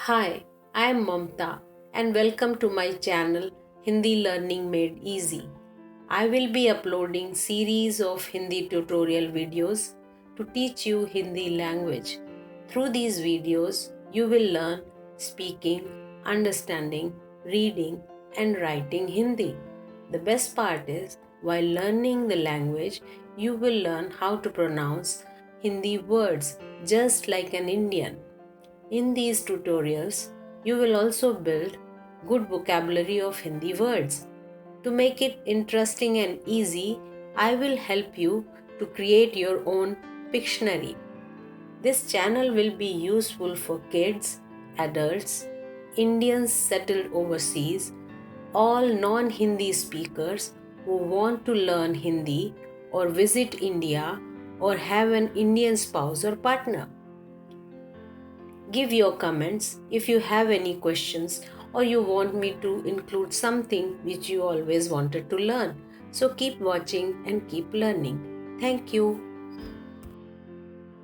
Hi, I am Mamta and welcome to my channel Hindi Learning Made Easy. I will be uploading series of Hindi tutorial videos to teach you Hindi language. Through these videos, you will learn speaking, understanding, reading and writing Hindi. The best part is, while learning the language, you will learn how to pronounce Hindi words just like an Indian. In these tutorials, you will also build good vocabulary of Hindi words. To make it interesting and easy, I will help you to create your own Pictionary. This channel will be useful for kids, adults, Indians settled overseas, all non-Hindi speakers who want to learn Hindi or visit India or have an Indian spouse or partner. Give your comments if you have any questions or you want me to include something which you always wanted to learn. So keep watching and keep learning. Thank you.